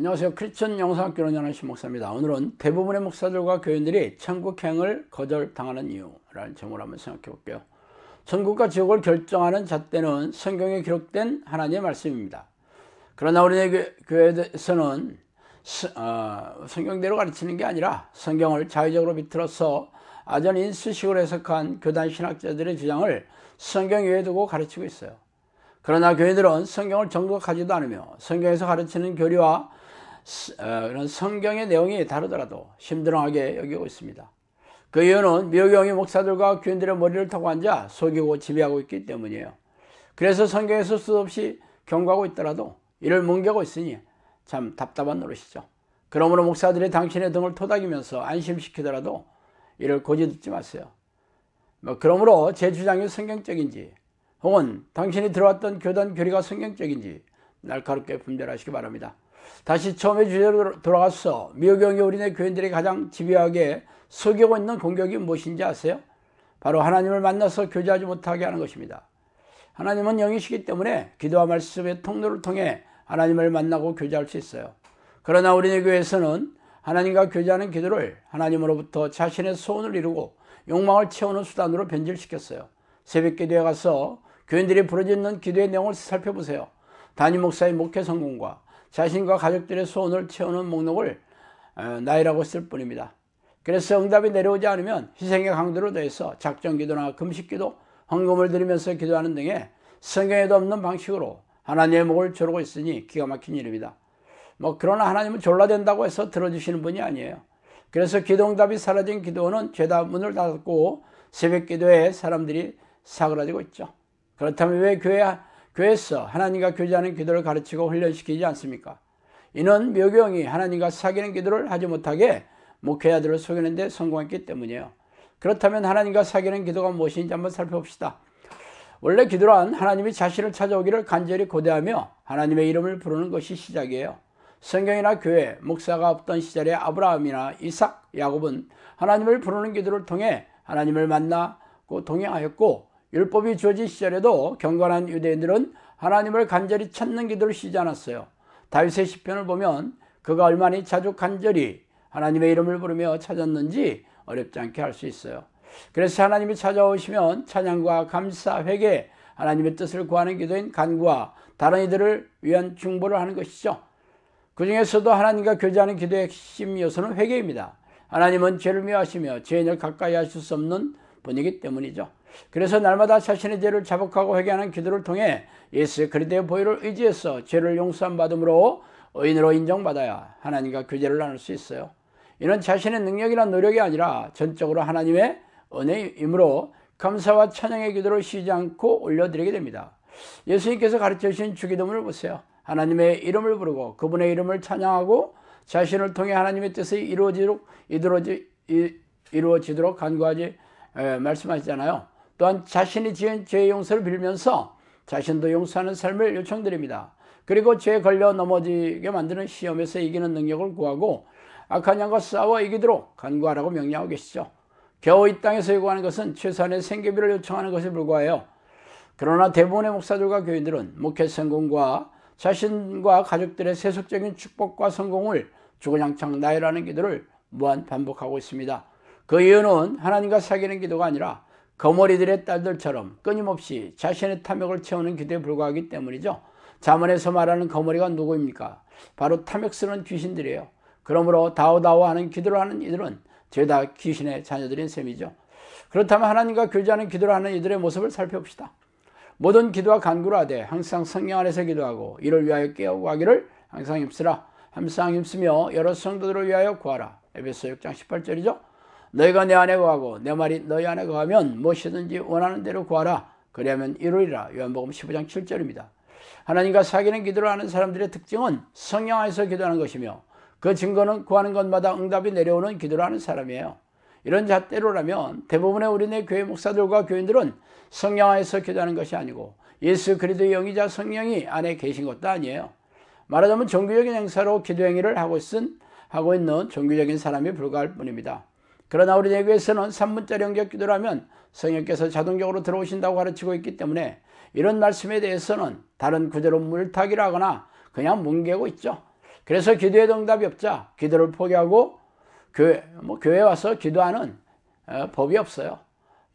안녕하세요. 크리스천 영상학교 운영하는 신목사입니다. 오늘은 대부분의 목사들과 교인들이 천국행을 거절당하는 이유라는 제목을 한번 생각해 볼게요. 천국과 지옥을 결정하는 잣대는 성경에 기록된 하나님의 말씀입니다. 그러나 우리네 교회에서는 성경대로 가르치는 게 아니라 성경을 자의적으로 비틀어서 아전 인수식으로 해석한 교단 신학자들의 주장을 성경 위에 두고 가르치고 있어요. 그러나 교회들은 성경을 정독하지도 않으며 성경에서 가르치는 교리와 그런 성경의 내용이 다르더라도 심드렁하게 여기고 있습니다. 그 이유는 미혹영이 목사들과 교인들의 머리를 타고 앉아 속이고 지배하고 있기 때문이에요. 그래서 성경에서 수없이 경고하고 있더라도 이를 뭉개고 있으니 참 답답한 노릇이죠. 그러므로 목사들이 당신의 등을 토닥이면서 안심시키더라도 이를 고지 듣지 마세요. 그러므로 제 주장이 성경적인지 혹은 당신이 들어왔던 교단 교리가 성경적인지 날카롭게 분별하시기 바랍니다. 다시 처음의 주제로 돌아가서 미혹영이 우리네 교인들이 가장 집요하게 속이고 있는 공격이 무엇인지 아세요? 바로 하나님을 만나서 교제하지 못하게 하는 것입니다. 하나님은 영이시기 때문에 기도와 말씀의 통로를 통해 하나님을 만나고 교제할 수 있어요. 그러나 우리네 교회에서는 하나님과 교제하는 기도를 하나님으로부터 자신의 소원을 이루고 욕망을 채우는 수단으로 변질시켰어요. 새벽기도에 가서 교인들이 부르짖는 기도의 내용을 살펴보세요. 담임 목사의 목회 성공과 자신과 가족들의 소원을 채우는 목록을 나열하고 있을 뿐입니다. 그래서 응답이 내려오지 않으면 희생의 강도로 더해서 작정기도나 금식기도, 헌금을 드리면서 기도하는 등의 성경에도 없는 방식으로 하나님의 목을 조르고 있으니 기가 막힌 일입니다. 그러나 하나님은 졸라댄다고 해서 들어주시는 분이 아니에요. 그래서 기도응답이 사라진 기도원은 죄다 문을 닫았고 새벽기도에 사람들이 사그라지고 있죠. 그렇다면 왜 교회에서 하나님과 교제하는 기도를 가르치고 훈련시키지 않습니까? 이는 미혹영이 하나님과 사귀는 기도를 하지 못하게 목회자들을 속이는 데 성공했기 때문이에요. 그렇다면 하나님과 사귀는 기도가 무엇인지 한번 살펴봅시다. 원래 기도란 하나님이 자신을 찾아오기를 간절히 고대하며 하나님의 이름을 부르는 것이 시작이에요. 성경이나 교회, 목사가 없던 시절에 아브라함이나 이삭, 야곱은 하나님을 부르는 기도를 통해 하나님을 만나고 동행하였고, 율법이 주어진 시절에도 경건한 유대인들은 하나님을 간절히 찾는 기도를 쉬지 않았어요. 다윗의 시편을 보면 그가 얼마나 자주 간절히 하나님의 이름을 부르며 찾았는지 어렵지 않게 알 수 있어요. 그래서 하나님이 찾아오시면 찬양과 감사, 회개, 하나님의 뜻을 구하는 기도인 간구와 다른 이들을 위한 중보를 하는 것이죠. 그 중에서도 하나님과 교제하는 기도의 핵심 요소는 회개입니다. 하나님은 죄를 미워하시며 죄인을 가까이 하실 수 없는 분이기 때문이죠. 그래서 날마다 자신의 죄를 자복하고 회개하는 기도를 통해 예수 그리스도의 보혈을 의지해서 죄를 용서함 받음으로 의인으로 인정받아야 하나님과 교제를 나눌 수 있어요. 이는 자신의 능력이나 노력이 아니라 전적으로 하나님의 은혜이므로 감사와 찬양의 기도를 쉬지 않고 올려드리게 됩니다. 예수님께서 가르쳐 주신 주기도문을 보세요. 하나님의 이름을 부르고 그분의 이름을 찬양하고 자신을 통해 하나님의 뜻이 이루어지도록 간구하지 말씀하시잖아요. 또한 자신이 지은 죄의 용서를 빌면서 자신도 용서하는 삶을 요청드립니다. 그리고 죄에 걸려 넘어지게 만드는 시험에서 이기는 능력을 구하고 악한 영과 싸워 이기도록 간구하라고 명령하고 계시죠. 겨우 이 땅에서 요구하는 것은 최소한의 생계비를 요청하는 것에 불과해요. 그러나 대부분의 목사들과 교인들은 목회 성공과 자신과 가족들의 세속적인 축복과 성공을 주구장창 나열하는 기도를 무한 반복하고 있습니다. 그 이유는 하나님과 사귀는 기도가 아니라 거머리들의 딸들처럼 끊임없이 자신의 탐욕을 채우는 기도에 불과하기 때문이죠. 잠언에서 말하는 거머리가 누구입니까? 바로 탐욕스러운 귀신들이에요. 그러므로 다오다오하는 기도를 하는 이들은 죄다 귀신의 자녀들인 셈이죠. 그렇다면 하나님과 교제하는 기도를 하는 이들의 모습을 살펴봅시다. 모든 기도와 간구를 하되 항상 성령 안에서 기도하고 이를 위하여 깨어구하기를 항상 힘쓰라. 항상 힘쓰며 여러 성도들을 위하여 구하라. 에베소 6장 18절이죠. 너희가 내 안에 거하고 내 말이 너희 안에 거하면 무엇이든지 원하는 대로 구하라. 그리하면 이루리라. 요한복음 15장 7절입니다. 하나님과 사귀는 기도를 하는 사람들의 특징은 성령 안에서 기도하는 것이며 그 증거는 구하는 것마다 응답이 내려오는 기도를 하는 사람이에요. 이런 잣대로라면 대부분의 우리네 교회 목사들과 교인들은 성령 안에서 기도하는 것이 아니고 예수 그리스도의 영이자 성령이 안에 계신 것도 아니에요. 말하자면 종교적인 행사로 기도 행위를 하고 있는 종교적인 사람이 불과할 뿐입니다. 그러나 우리 교회에서는 3분짜리 영적 기도를 하면 성령께서 자동적으로 들어오신다고 가르치고 있기 때문에 이런 말씀에 대해서는 다른 구절로 물타기를 하거나 그냥 뭉개고 있죠. 그래서 기도에도 응답이 없자 기도를 포기하고 교회에 와서 기도하는 법이 없어요.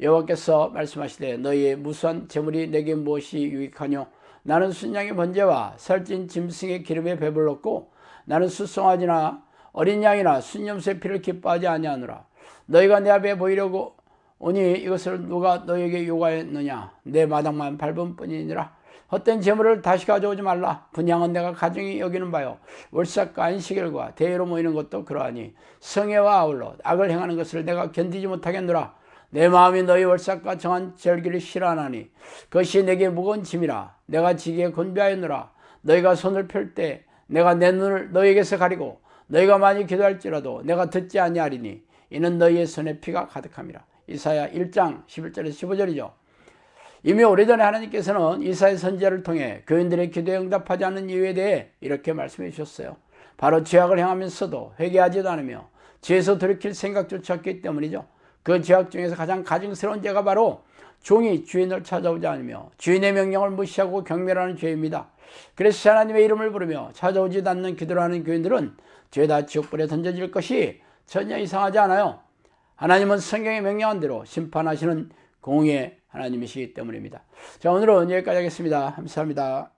여호와께서 말씀하시되 너희의 무수한 재물이 내게 무엇이 유익하뇨? 나는 순양의 번제와 살찐 짐승의 기름에 배불렀고 나는 숫송아지나 어린 양이나 순염소의 피를 기뻐하지 아니하노라. 너희가 내 앞에 보이려고 오니 이것을 누가 너희에게 요구하였느냐? 내 마당만 밟은 뿐이니라. 헛된 재물을 다시 가져오지 말라. 분양은 내가 가중히 여기는 바요. 월삭과 안식일과 대회로 모이는 것도 그러하니 성회와 아울러 악을 행하는 것을 내가 견디지 못하겠노라. 내 마음이 너희 월삭과 정한 절기를 싫어하나니 그것이 내게 무거운 짐이라. 내가 지기에 곤비하였노라. 너희가 손을 펼 때 내가 내 눈을 너희에게서 가리고 너희가 많이 기도할지라도 내가 듣지 아니하리니 이는 너희의 손에 피가 가득함이라. 이사야 1장 11절에서 15절이죠. 이미 오래전에 하나님께서는 이사야 선지자를 통해 교인들의 기도에 응답하지 않는 이유에 대해 이렇게 말씀해 주셨어요. 바로 죄악을 행하면서도 회개하지도 않으며 죄에서 돌이킬 생각조차 없기 때문이죠. 그 죄악 중에서 가장 가증스러운 죄가 바로 종이 주인을 찾아오지 않으며 주인의 명령을 무시하고 경멸하는 죄입니다. 그래서 하나님의 이름을 부르며 찾아오지도 않는 기도를 하는 교인들은 죄다 지옥불에 던져질 것이 전혀 이상하지 않아요. 하나님은 성경에 명령한 대로 심판하시는 공의의 하나님이시기 때문입니다. 자, 오늘은 여기까지 하겠습니다. 감사합니다.